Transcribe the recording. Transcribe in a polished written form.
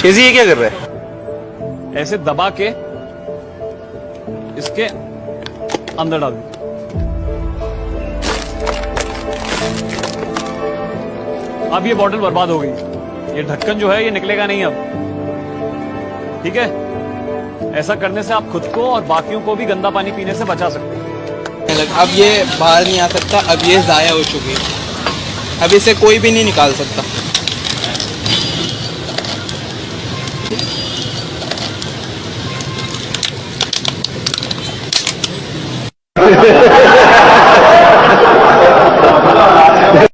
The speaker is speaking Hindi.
शेजी ये क्या कर रहा है? ऐसे दबा के इसके अंदर डाल दो। अब ये बॉटल बर्बाद हो गई। ये ढक्कन जो है ये निकलेगा नहीं अब, ठीक है। ऐसा करने से आप खुद को और बाकियों को भी गंदा पानी पीने से बचा सकते हैं। अब ये बाहर नहीं आ सकता, अब ये ज़ाया हो चुकी है, अब इसे कोई भी नहीं निकाल सकता।